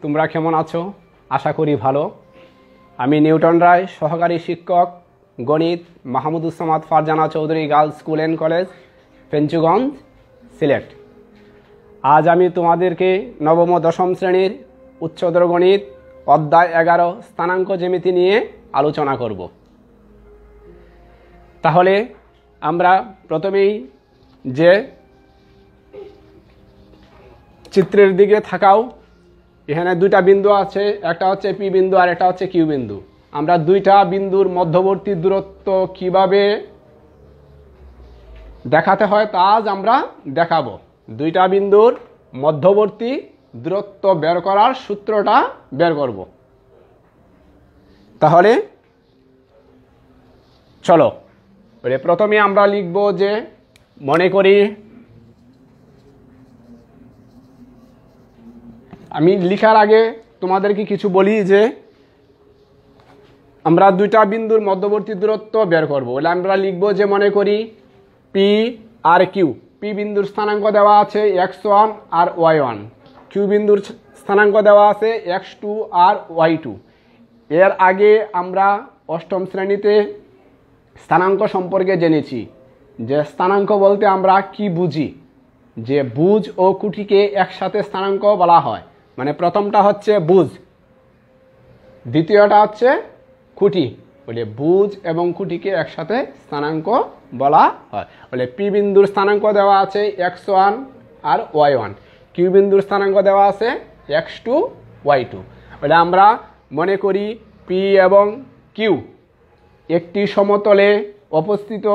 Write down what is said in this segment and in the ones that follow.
তোমরা কেমন আছো? আশা করি ভালো। আমি নিউটন রায়, সহকারী শিক্ষক গণিত, Mahmuduzzaman Farzana Chowdhury girls school and college, Penchuganj, Sylhet. আজ আমি তোমাদেরকে নবম ও দশম শ্রেণীর উচ্চতর গণিত অধ্যায় 11 স্থানাঙ্ক জ্যামিতি নিয়ে আলোচনা করব। তাহলে আমরা প্রথমেই যে চিত্রের দিকে থাকাও, এখানে দুইটা বিন্দু আছে, একটা হচ্ছে পি বিন্দু আর একটা হচ্ছে কিউ বিন্দু। আমরা দুইটা বিন্দুর মধ্যবর্তী দূরত্ব কিভাবে দেখাতে হয় তা আজ আমরা দেখাবো। দুইটা বিন্দুর মধ্যবর্তী দূরত্ব বের করার সূত্রটা বের করব। তাহলে চলো, প্রথমে আমরা লিখব যে, মনে করি আমি লিখার আগে তোমাদেরকে কিছু বলি যে আমরা দুইটা বিন্দুর মধ্যবর্তী দূরত্ব বের করব। বলে আমরা লিখব যে, মনে করি পি আর কিউ। পি বিন্দুর স্থানাঙ্ক দেওয়া আছে x1 আর y1, কিউ বিন্দুর স্থানাঙ্ক দেওয়া আছে x2 আর y2। এর আগে আমরা অষ্টম শ্রেণীতে স্থানাঙ্ক সম্পর্কে জেনেছি যে স্থানাঙ্ক বলতে আমরা কি বুঝি, যে বুঝ ও কুঠিকে একসাথে স্থানাঙ্ক বলা হয়। মানে প্রথমটা হচ্ছে বুঝ, দ্বিতীয়টা হচ্ছে খুঁটি। বলে বুঝ এবং খুঁটিকে একসাথে স্থানাঙ্ক বলা হয়। বলে পি বিন্দুর স্থানাঙ্ক দেওয়া আছে x1 আর y1, কিউ বিন্দুর স্থানাঙ্ক দেওয়া আছে x2 y2। বলে আমরা মনে করি পি এবং কিউ একটি সমতলে অবস্থিত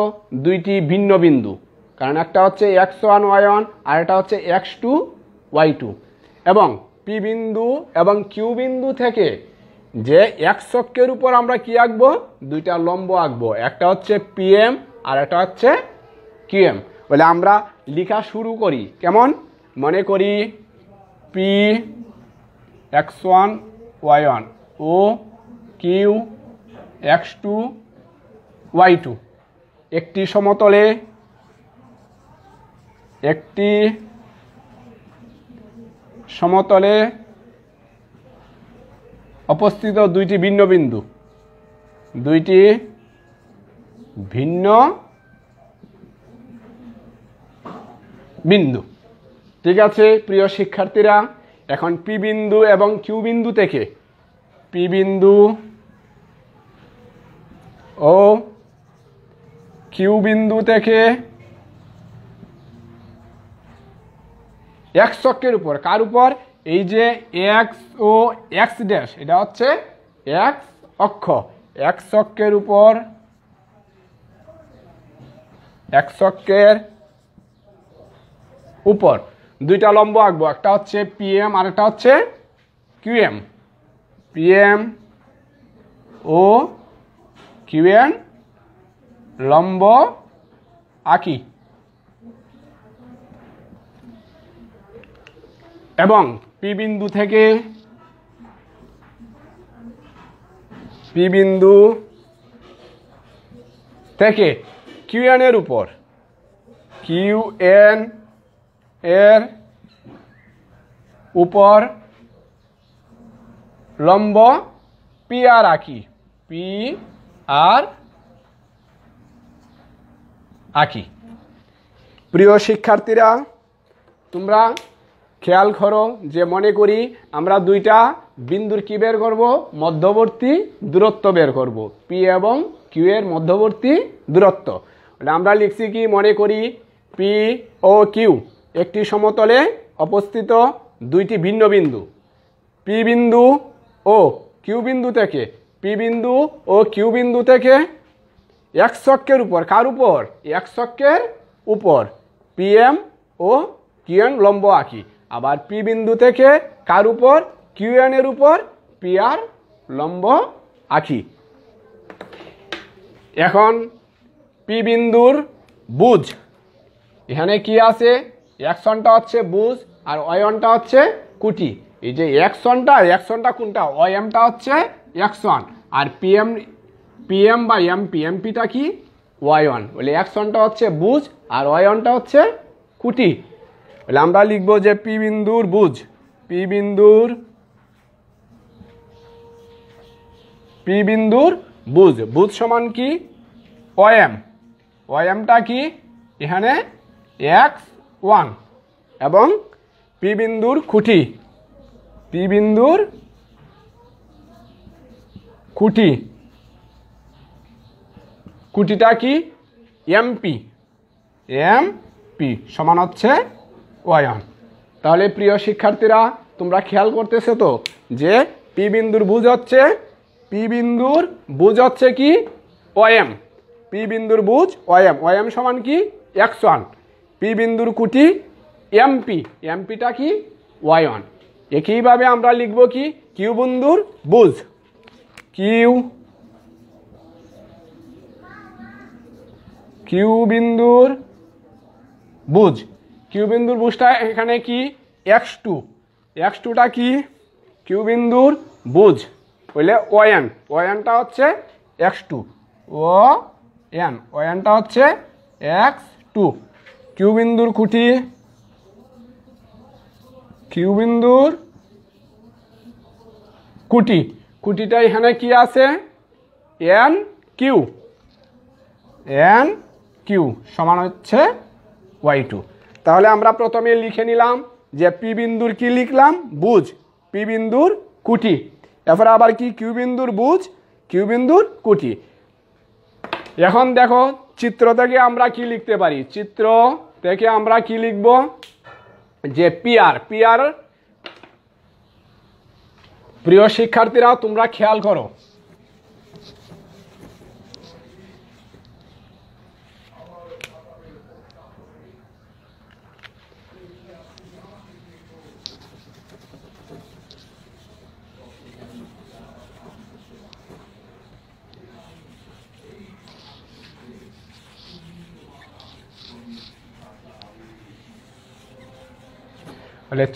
দুইটি ভিন্ন বিন্দু, কারণ একটা হচ্ছে x1 y1 আর একটা হচ্ছে x2 y2। এবং পি বিন্দু এবং কিউ বিন্দু থেকে যে এক্স অক্ষের উপর আমরা কি আঁকবো, দুইটা লম্ব আঁকবো, একটা হচ্ছে পিএম আর একটা হচ্ছে কিউএম। বলে আমরা লেখা শুরু করি কেমন, মনে করি P x1 y1 O Q x2 y2 একটি সমতলে অবস্থিত দুইটি ভিন্ন বিন্দু। ঠিক আছে প্রিয় শিক্ষার্থীরা, এখন পি বিন্দু এবং কিউ বিন্দু থেকে, পি বিন্দু ও কিউ বিন্দু থেকে এক্স অক্ষের উপর, কার উপর, এই যে এক্স ও এক্স ড্যাশ, এটা হচ্ছে এক্স অক্ষ, এক্স অক্ষের উপর, এক্স অক্ষের উপর দুইটা লম্ব আঁকবো, একটা হচ্ছে পিএম আর একটা হচ্ছে কিউএম। পিএম ও কিউএম লম্ব আঁকি। এবং পি বিন্দু থেকে, কিউএন এর উপর, কিউএন এর উপর লম্ব পি আর আঁকি, প্রিয় শিক্ষার্থীরা তোমরা খেয়াল করো যে, মনে করি আমরা দুইটা বিন্দুর কি বের করব, মধ্যবর্তী দূরত্ব বের করব, পি এবং কিউ এর মধ্যবর্তী দূরত্ব। আমরা লিখছি কি, মনে করি পি ও কিউ একটি সমতলে অবস্থিত দুইটি ভিন্ন বিন্দু। পি বিন্দু ও কিউ বিন্দু থেকে, পি বিন্দু ও কিউ বিন্দু থেকে এক্স অক্ষের উপর, কার উপর, এক্স অক্ষের উপর পিএম ও কিউএন লম্ব আঁকি। আবার পি বিন্দু থেকে কার উপর, কিউএন এর উপর পি আর লম্ব আঁকি। এখন পি বিন্দুর বুঝ, এখানে কি আছে, x1টা হচ্ছে বুঝ আর y1টা হচ্ছে কুটি। এই যে x1টা কোনটা, y1টা হচ্ছে x1 আর পিএম বা এমপিটা কি, y1। বলে x1টা হচ্ছে বুঝ আর y1টা হচ্ছে কুটি। বলে আমরা লিখব যে পি বিন্দুর বুঝ, পি বিন্দুর পি বিন্দুর বুজ, বুজ সমান কি ওএম, ওএমটা কি এখানে x1 এবং পি বিন্দুর খুঁটি, পি বিন্দুর খুঁটি, খুঁটিটা কি এমপি, এমপি সমান হচ্ছে ওয়ান। তাহলে প্রিয় শিক্ষার্থীরা তোমরা খেয়াল করতেছো তো যে পি বিন্দুর বুজ হচ্ছে, পি বিন্দুর বুজ হচ্ছে কি ওএম, পি বিন্দুর বুজ ওএম, ওএম সমান কি x1, পি বিন্দুর খুঁটি এমপি, এমপিটা কি y1। একইভাবে আমরা লিখব কি কিউ বিন্দুর বুজ, কিউ, কিউ বিন্দুর বুজ, কিউ বিন্দুর বুজটা এখানে কি x2, x2টা কি কিউ বিন্দুর বুজ হইলে ওএন, ওএনটা হচ্ছে x2, ওএন, ওএনটা হচ্ছে x2, কিউ বিন্দুর খুঁটি, কিউ বিন্দুর খুঁটি, খুঁটিটা এখানে কি আছে এন কিউ, এন কিউ সমান হচ্ছে y2। তাহলে আমরা প্রথমে লিখে নিলাম যে পি বিন্দুর কি লিখলাম বুজ, পি বিন্দুর খুঁটি, এরপরে আবার কি কিউ বিন্দুর বুজ, কিউ বিন্দুর খুঁটি। এখন দেখো চিত্র থেকে আমরা কি লিখতে পারি, চিত্র থেকে আমরা কি লিখব যে পিআর, পিআর প্রিয় শিক্ষার্থীরা তোমরা খেয়াল করো,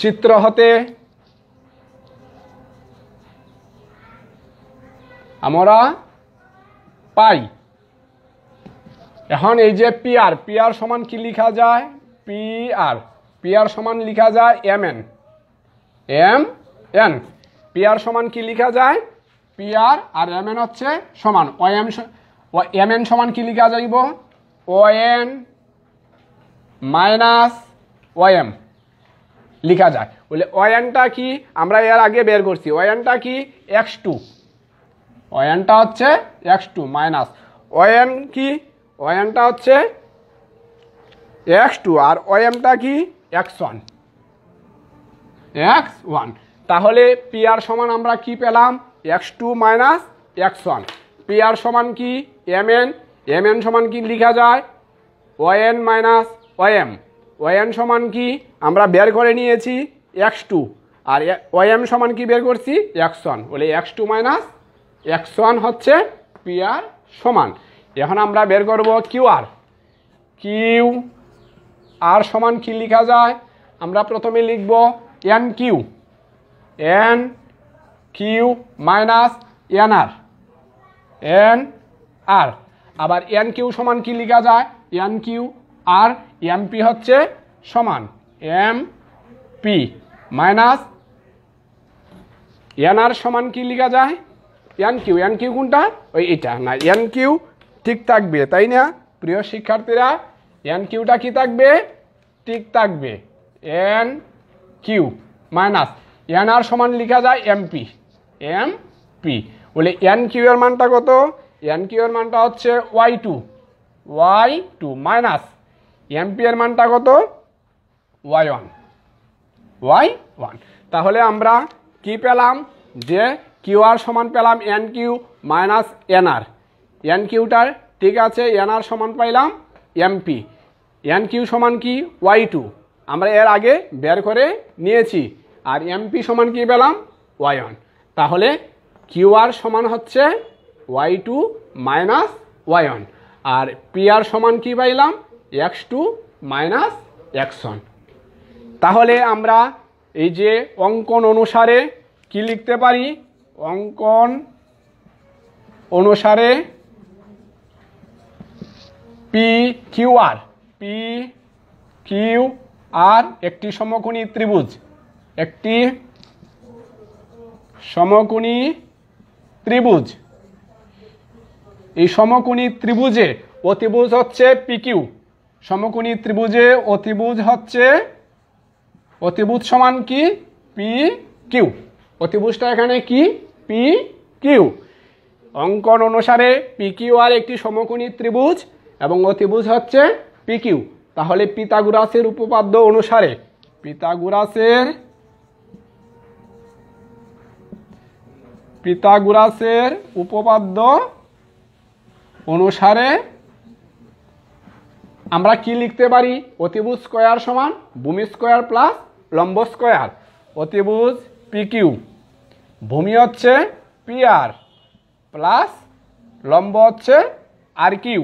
চিত্র হতে আমরা পাই, এখন এই যে পিআর, পিআর সমান কি লিখা যায় পিআর, পিআর সমান লিখা যায় M N, M N, PR সমান কি লিখা যায় পিআর আর এম এন হচ্ছে সমান ওএম, এম এন সমান কি লিখা যাইব ওএন মাইনাস ওএম লিখা যায়। বলে ওএনটা কি আমরা এর আগে বের করছি, ওএনটা কি x2, ওএনটা হচ্ছে x2 মাইনাস ওএন কি ওএনটা হচ্ছে x2 আর ওএমটা কি x1, x1। তাহলে পিআর সমান আমরা কি পেলাম x2 মাইনাস x1, পিআর সমান কি mn, mn সমান কি লিখা যায় ওএন মাইনাস ওএম, ওএন সমান কি আমরা বের করে নিয়েছি x2 আর ওএম সমান কি বের করছি x1, বলে x2 মাইনাস x1 হচ্ছে পিআর সমান। এখন আমরা বের করব কিউআর, কিউ আর সমান কি লিখা যায় আমরা প্রথমে লিখব N Q, N Q minus N R, N R, আবার এন কিউ সমান কি লিখা যায় এন কিউ আর এমপি হচ্ছে সমান এম পি মাইনাস এন আর সমান কি লিখা যায় এন কিউ, এন কিউ কোনটা ওই এটা না, এন কিউ ঠিক থাকবে তাই না প্রিয় শিক্ষার্থীরা, এন কিউটা কি থাকবে ঠিক থাকবে এন কিউ মাইনাস এন আর সমান লিখা যায় এমপি, এমপি, বলে এন কিউ এর মানটা কত এন কিউ এর মানটা হচ্ছে y2, y2 মাইনাস এমপি এর মানটা কত y1, y1। তাহলে আমরা কি পেলাম যে কিউ আর সমান পেলাম N Q minus N R, N cuter ঠিক আছে এন আর সমান পাইলাম এমপি, এন কিউ সমান কি y2 আমরা এর আগে বের করে নিয়েছি আর এমপি সমান কি পেলাম y1। তাহলে কিউ আর সমান হচ্ছে y2 মাইনাস y1 আর পি আর সমান কি পাইলাম x2 মাইনাস x1। তাহলে আমরা এই যে অঙ্কন অনুসারে কি লিখতে পারি, অঙ্কন অনুসারে P Q R, P Q R একটি সমকোণী ত্রিভুজ, একটি সমকোণী ত্রিভুজ এই সমকোণী ত্রিভুজে অতিভুজ হচ্ছে পিকিউ। সমকোণী ত্রিভুজে অতিভুজ হচ্ছে, অতিভুজ সমান কি? P Q. অতিভুজটা এখানে কি? P Q. অঙ্কন অনুসারে পি কিউ আর একটি সমকোণী ত্রিভুজ এবং অতিভুজ হচ্ছে পি কিউ। তাহলে পিথাগোরাসের উপপাদ্য অনুসারে, পিথাগোরাসের উপপাদ্য অনুসারে আমরা কি লিখতে পারি? অতিভুজ স্কয়ার সমান ভূমি স্কয়ার প্লাস লম্ব স্কয়ার। অতিভুজ পি কিউ, ভূমি হচ্ছে পি আর প্লাস লম্ব হচ্ছে আর কিউ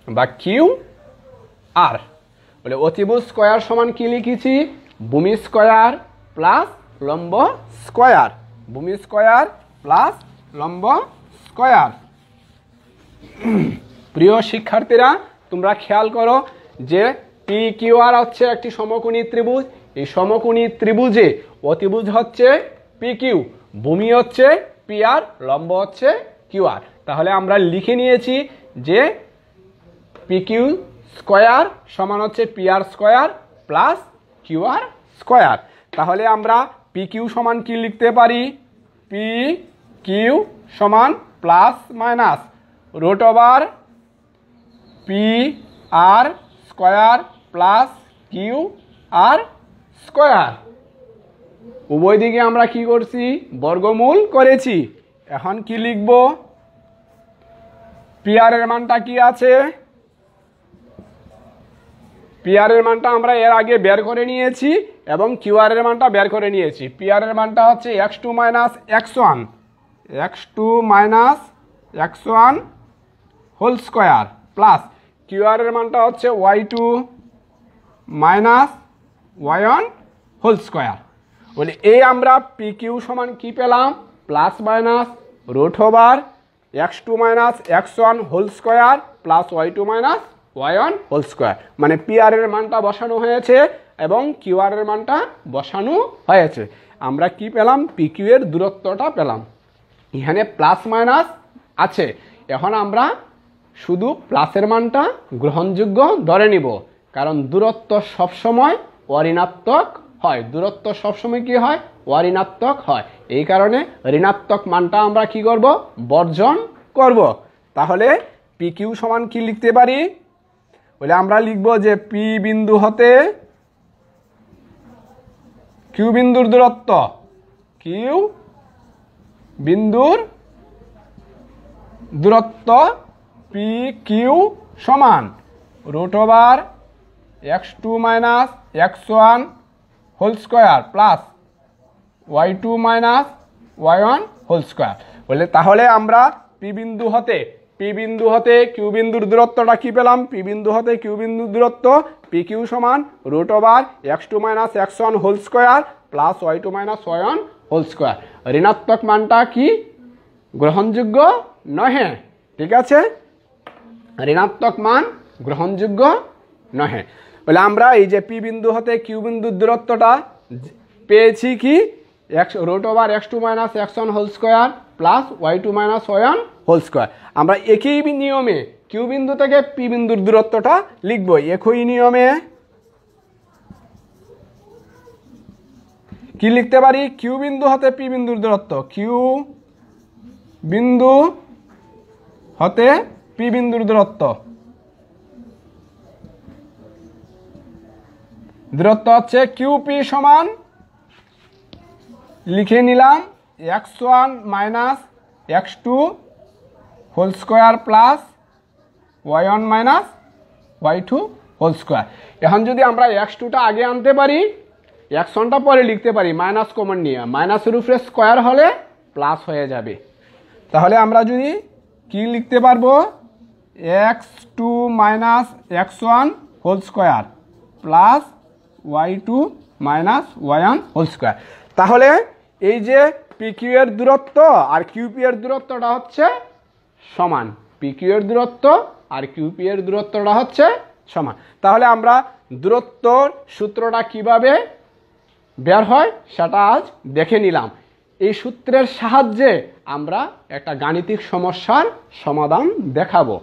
বা কিউ আর। বলে অতিভুজ স্কয়ার সমান কি লিখেছি? ভূমি স্কয়ার প্লাস লম্ব স্কয়ার। ভূমি স্কয়ার প্লাস লম্ব স্কয়ার। প্রিয় শিক্ষার্থীরা, তোমরা খেয়াল করো যে পি কিউ আর হচ্ছে একটি সমকোণী ত্রিভুজ। এই সমকোণী ত্রিভুজে অতিভুজ হচ্ছে পি কিউ, ভূমি হচ্ছে পি আর, লম্ব হচ্ছে কিউ আর। তাহলে আমরা লিখে নিয়েছি যে পি কিউ স্কয়ার সমান হচ্ছে P R square plus Q R square. তাহলে আমরা পি কিউ সমান কি লিখতে পারি? পি কিউ সমান plus minus root over P R square plus Q R square. উভয় দিকে আমরা কি করছি? বর্গমূল করেছি। এখন কি লিখব? পি আর এর মানটা কি আছে? পি আর এর মানটা আমরা এর আগে বের করে নিয়েছি এবং কিউ আর এর মানটা বের করে নিয়েছি। পি আর এর মানটা হচ্ছে x2 minus x1, x2 minus x1 whole square plus Q R এর মানটা হচ্ছে y2 minus y1 whole square. বলি এই আমরা পি কিউ সমান কি পেলাম? Plus minus root over x2 minus x1 whole square plus y2 minus y1 whole square. মানে পি আর এর মানটা বসানো হয়েছে এবং কিউ আর এর মানটা বসানো হয়েছে। আমরা কি পেলাম? পি কিউ এর দূরত্বটা পেলাম। এখানে প্লাস মাইনাস আছে, এখন আমরা শুধু প্লাসের মানটা গ্রহণযোগ্য ধরে নিব, কারণ দূরত্ব সবসময় অঋণাত্মক হয়। দূরত্ব সবসময় কি হয়? অঋণাত্মক হয়। এই কারণে ঋণাত্মক মানটা আমরা কি করব? বর্জন করব। তাহলে পি কিউ সমান কি লিখতে পারি? বলে আমরা লিখব যে পি বিন্দু হতে কিউ বিন্দুর দূরত্ব, কিউ বিন্দুর দূরত্ব পি কিউ সমান root over x2 minus x1 whole square plus y2 minus y1 whole square. বলে তাহলে আমরা পি বিন্দু হতে কিউ বিন্দুর দূরত্বটা কি পেলাম? পি বিন্দু হতে কিউ বিন্দুর দূরত্ব পি কিউ সমান root over x2 minus x1 whole square plus y2 minus y1 whole square. ঋণাত্মক মানটা কি? গ্রহণযোগ্য নহে। ঠিক আছে, ঋণাত্মক মান গ্রহণযোগ্য নহে। বলে আমরা এই যে পি বিন্দু হতে কিউ বিন্দুর দূরত্বটা পেয়েছি কি? Root over x2 minus x1 whole square plus y2 minus y1 whole square. আমরা একই নিয়মে কিউ বিন্দু থেকে পি বিন্দুর দূরত্বটা লিখব। একই নিয়মে কি লিখতে পারি? কিউ বিন্দু হতে পি বিন্দুর দূরত্ব, কিউ বিন্দু হতে পি বিন্দুর দূরত্ব হচ্ছে কিউপি সমান লিখে নিলাম x1 minus x2 whole square plus y1 minus y2 whole square. এখন যদি আমরা x2টা আগে আনতে পারি, x1টা পরে লিখতে পারি মাইনাস কমন নিয়ে, মাইনাসের উপরে স্কয়ার হলে প্লাস হয়ে যাবে। তাহলে আমরা যদি কি লিখতে পারবো? x2 minus x1 whole square plus y2 minus y1 whole square. তাহলে এই যে পি কিউ এর দূরত্ব আর কিউপি এর দূরত্বটা হচ্ছে সমান। পি কিউ এর দূরত্ব আর কিউপি এর দূরত্বটা হচ্ছে সমান। তাহলে আমরা দূরত্বর সূত্রটা কিভাবে বের হয় সেটা আজ দেখে নিলাম। এই সূত্রের সাহায্যে আমরা একটা গাণিতিক সমস্যার সমাধান দেখাবো।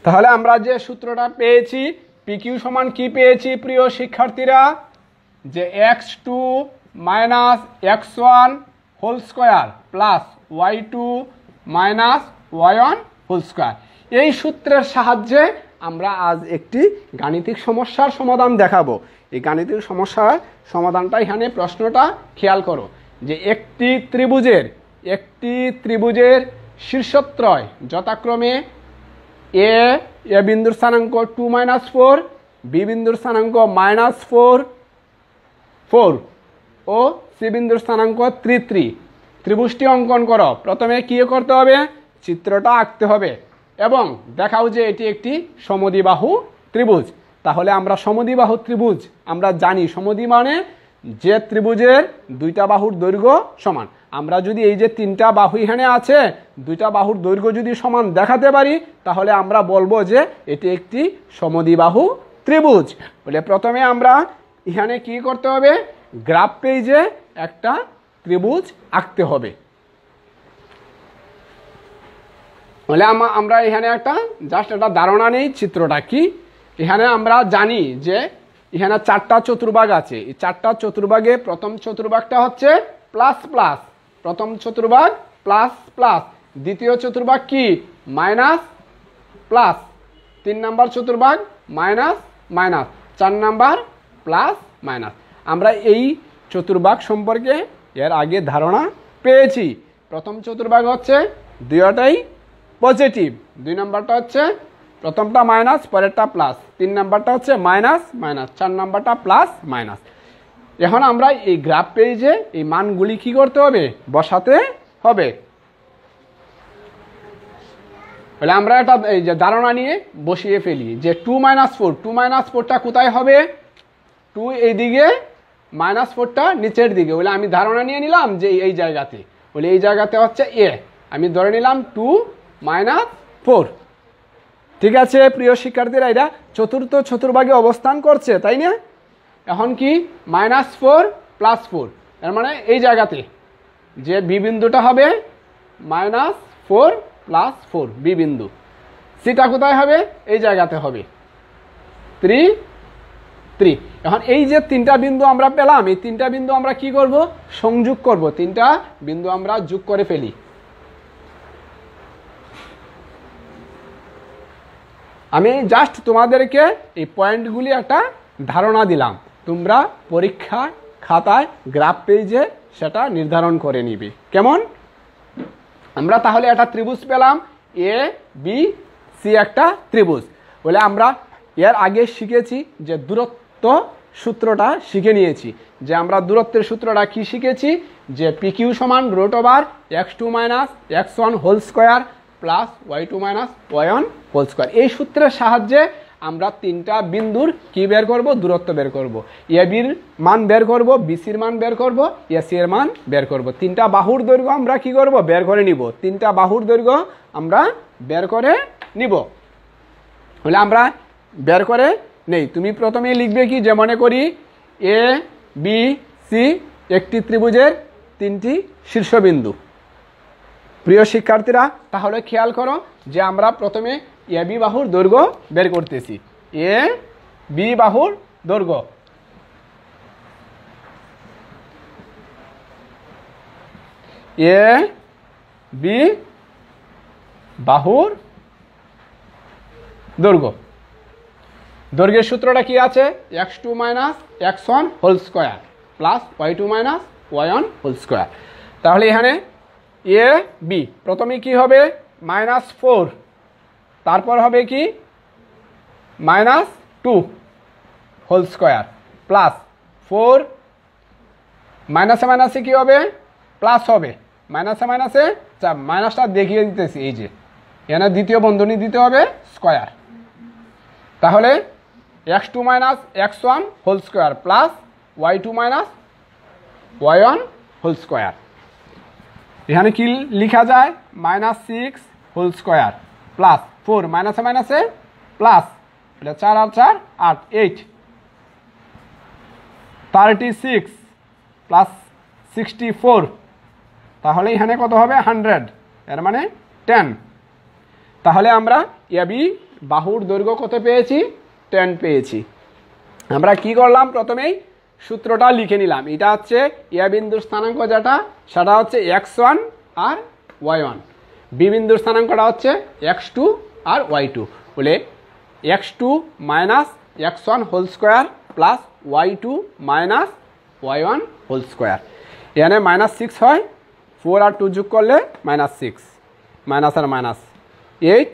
তাহলে আমরা যে সূত্রটা পেয়েছি, পিকিউ সমান কি পেয়েছি প্রিয় শিক্ষার্থীরা, যে x2 minus x1 whole square plus y2 minus y1 whole square. এই সূত্রের সাহায্যে আমরা আজ একটি গাণিতিক সমস্যার সমাধান দেখাবো। এই গাণিতিক সমস্যার সমাধানটা এখানে প্রশ্নটা খেয়াল করো, যে একটি ত্রিভুজের শীর্ষত্রয় যথাক্রমে এ বিন্দুর স্থানাঙ্ক 2 - 4, বি বিন্দুর স্থানাঙ্ক -4 ও সি বিন্দুর স্থানাঙ্ক 3 ত্রিভুজটি অঙ্কন করো। প্রথমে কি করতে হবে, চিত্রটা আঁকতে হবে এবং দেখাও যে এটি একটি সমদ্বিবাহু ত্রিভুজ। তাহলে আমরা সমদ্বিবাহু ত্রিভুজ আমরা জানি, সমদ্বি মানে যে ত্রিভুজের দুইটা বাহুর দৈর্ঘ্য সমান। আমরা যদি এই যে তিনটা বাহু এখানে আছে, দুইটা বাহুর দৈর্ঘ্য যদি সমান দেখাতে পারি, তাহলে আমরা বলবো যে এটি একটি সমদ্বিবাহু ত্রিভুজ। বলে প্রথমে আমরা এখানে কি করতে হবে, গ্রাফ পেজে একটা ত্রিভুজ আঁকতে হবে। বলে আমরা এখানে একটা জাস্ট একটা ধারণা নেই চিত্রটা কি। এখানে আমরা জানি যে এখানে 4টা চতুর্ভাগ আছে। এই 4টা চতুর্ভাগে প্রথম চতুর্ভাগটা হচ্ছে প্লাস প্লাস, প্রথম চতুর্ভাগ প্লাস প্লাস, দ্বিতীয় চতুর্ভাগ কি মাইনাস প্লাস, 3 নাম্বার চতুর্ভাগ minus minus, 4 number plus minus. আমরা এই চতুর্ভাগ সম্পর্কে এর আগে ধারণা পেয়েছি। প্রথম চতুর্ভাগ হচ্ছে দুইটাই পজিটিভ, 2 নাম্বারটা হচ্ছে প্রথমটা মাইনাস পরেরটা প্লাস, 3 নাম্বারটা হচ্ছে মাইনাস মাইনাস, 4 নাম্বারটা প্লাস মাইনাস। এখন আমরা এই গ্রাফ পেজে এই মানগুলি কি করতে হবে, বসাতে হবে। বলে আমরা একটা এই যে ধারণা নিয়ে বসিয়ে ফেলি যে 2 - 4, 2 - 4টা কোথায় হবে, 2 এইদিকে, -4টা নিচের দিকে। বলে আমি ধারণা নিয়ে নিলাম যে এই জায়গাতে, বলে এই জায়গাতে হচ্ছে এ, আমি ধরে নিলাম 2 - 4। ঠিক আছে প্রিয় শিক্ষার্থীরা, এটা চতুর্থ চতুর্ভাগে অবস্থান করছে, তাই না? এখন কি -4 + 4, এর মানে এই জায়গাতে যে বি বিন্দুটা হবে -4 + 4 বি বিন্দু। সিটা কোথায় হবে, এই জায়গাতে হবে 3। এখন এই যে 3টা বিন্দু আমরা পেলাম, এই 3টা বিন্দু আমরা কি করব, সংযোগ করব। 3টা বিন্দু আমরা যোগ করে ফেলি। আমি জাস্ট তোমাদেরকে এই পয়েন্টগুলি একটা ধারণা দিলাম, তোমরা পরীক্ষা খাতায় গ্রাফ পেজে সেটা নির্ধারণ করে নিবে। কেমন? আমরা তাহলে একটা ত্রিভুজ পেলাম, এ বি সি একটা ত্রিভুজ। বলে আমরা এর আগে শিখেছি যে দূরত্ব সূত্রটা শিখে নিয়েছি, যে আমরা দূরত্বের সূত্রটা কি শিখেছি, যে পিকিউ সমান √x2 - x1 whole square plus y2 - y1 whole square. এই সূত্রের সাহায্যে আমরা 3টা বিন্দুর কি বের করব, দূরত্ব বের করব। এ বির মান বের করব, বিসির মান বের করব, এসি এর মান বের করব। 3টা বাহুর দৈর্ঘ্য আমরা কি করব, বের করে নিব। 3টা বাহুর দৈর্ঘ্য আমরা বের করে নিব। হলে আমরা বের করে নেই। তুমি প্রথমেই লিখবে কি, যে মনে করি এ বি সি একটি ত্রিভুজের 3টি শীর্ষবিন্দু। প্রিয় শিক্ষার্থীরা, তাহলে খেয়াল করো যে আমরা প্রথমে এ বি বাহুর দৈর্ঘ্য বের করতেছি। এ বি বাহুর দৈর্ঘ্য, এ বি বাহুর দৈর্ঘ্য। দৈর্ঘ্যের সূত্রটা কি আছে, x2 - x1 whole square plus y2 - y1 whole square. তাহলে এখানে এ বি প্রথমে কি হবে, -4, তারপর হবে কি -2 হোল স্কোয়ার প্লাস 4, মাইনাসে মাইনাসে কি হবে, প্লাস হবে মাইনাসে মাইনাসে যা মাইনাসটা দেখিয়ে দিতেছি, এই যে এখানে দ্বিতীয় বন্ধনী দিতে হবে স্কোয়ার। তাহলে x2 minus x1 whole square plus y2 minus y1 whole square. এখানে কি লেখা যায়? -6 হোল স্কোয়ার প্লাস 4 মাইনাসে মাইনাসে প্লাস, এটা 4 আর 4 8, 8 36 প্লাস 64, তাহলে এখানে কত হবে? 100, এর মানে 10। তাহলে আমরা এবি বাহুর দৈর্ঘ্য কত পেয়েছি? 10 পেয়েছি। আমরা কি করলাম? প্রথমেই সূত্রটা লিখে নিলাম। এটা হচ্ছে এ বিন্দুর স্থানাঙ্ক যেটা, সেটা হচ্ছে x1 আর y1। বি বিন্দুর স্থানাঙ্কটা হচ্ছে x2 আর y2। বলে x2 minus x1 whole square plus y2 minus y1 whole square. এখানে -6 হয়, 4 আর 2 যোগ করলে -6, মাইনাস আর মাইনাস 8,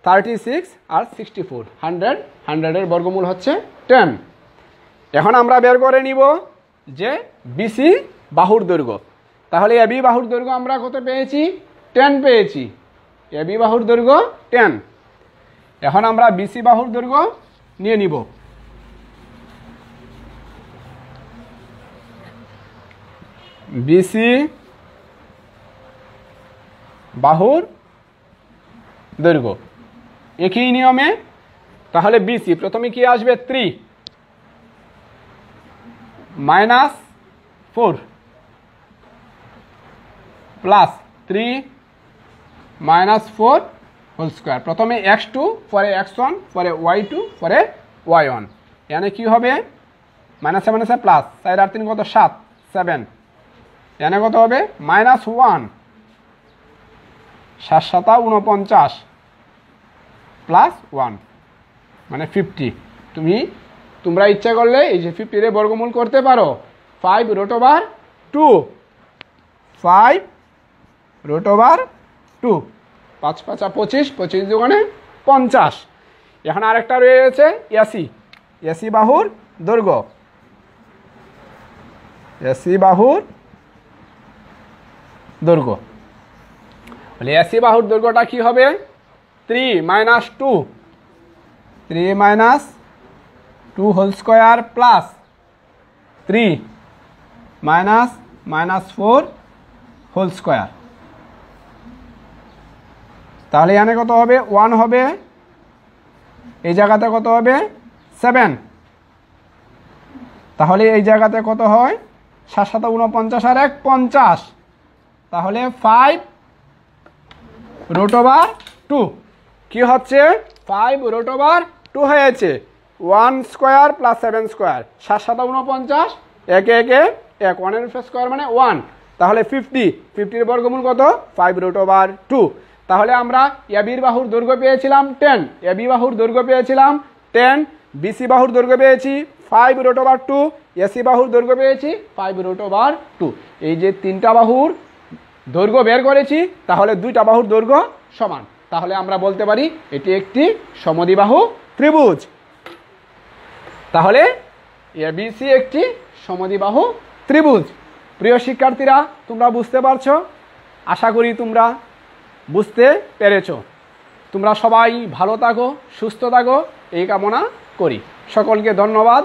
36 আর 64, 100, 100-এর বর্গমূল হচ্ছে 10। এখন আমরা বের করে নিব যে বিসি বাহুর দৈর্ঘ্য। তাহলে এবি বাহুর দৈর্ঘ্য আমরা কত পেয়েছি? 10 পেয়েছি। এবি বাহুর দৈর্ঘ্য 10। এখন আমরা বিসি বাহুর দৈর্ঘ্য নিয়ে নিব। বিসি বাহুর দৈর্ঘ্য একই নিয়মে। তাহলে বিসি প্রথমে কি আসবে? 3 minus 4 plus 3 minus 4 whole square. প্রথমে x2, পরে x1, পরে y2, পরে y1। এখানে কি হবে? মাইনাসে মাইনাসে প্লাস, 4 আর 3 কত? 7, 7। এখানে কত হবে? -1, 7 7 49 প্লাস 1 মানে 50। তোমরা ইচ্ছা করলে এই যে 50-এর বর্গমূল করতে পারো। 5√2, 5√2, 5 5 25, 25 দুগুণে 50। এখন আরেকটা রয়ে গেছে এসি, এসি বাহুর দৈর্ঘ্য। এসি বাহুর দৈর্ঘ্য বলে এসি বাহুর দৈর্ঘ্যটা কি হবে? 3 minus 2, 3 minus 2 whole square plus 3 minus -4 whole square. তাহলে এখানে কত হবে? 1 হবে। এই জায়গাতে কত হবে? 7। তাহলে এই জায়গাতে কত হয়? 7 7 49 আর 1 50। তাহলে 5√2 কি হচ্ছে? 5√2 হয়েছে। 1 স্কোয়ার প্লাস 7 স্কোয়ার, 7 7 49, 1 1 1, 1-এর স্কোয়ার মানে 1। তাহলে 50, 50-এর বর্গমূল কত? 5√2। তাহলে আমরা এবির বাহুর দৈর্ঘ্য পেয়েছিলাম 10, এবি বাহুর দৈর্ঘ্য পেয়েছিলাম 10, বিসি বাহুর দৈর্ঘ্য পেয়েছি 5√2, এসি বাহুর দৈর্ঘ্য পেয়েছি 5√2। এই যে 3টা বাহুর দৈর্ঘ্য বের করেছি, তাহলে 2টা বাহুর দৈর্ঘ্য সমান। তাহলে আমরা বলতে পারি এটি একটি সমদ্বিবাহু ত্রিভুজ। তাহলে এবিসি একটি সমদ্বিবাহু ত্রিভুজ। প্রিয় শিক্ষার্থীরা, তোমরা বুঝতে পারছো? আশা করি তোমরা বুঝতে পেরেছো। তোমরা সবাই ভালো থাকো, সুস্থ থাকো, এই কামনা করি। সকলকে ধন্যবাদ।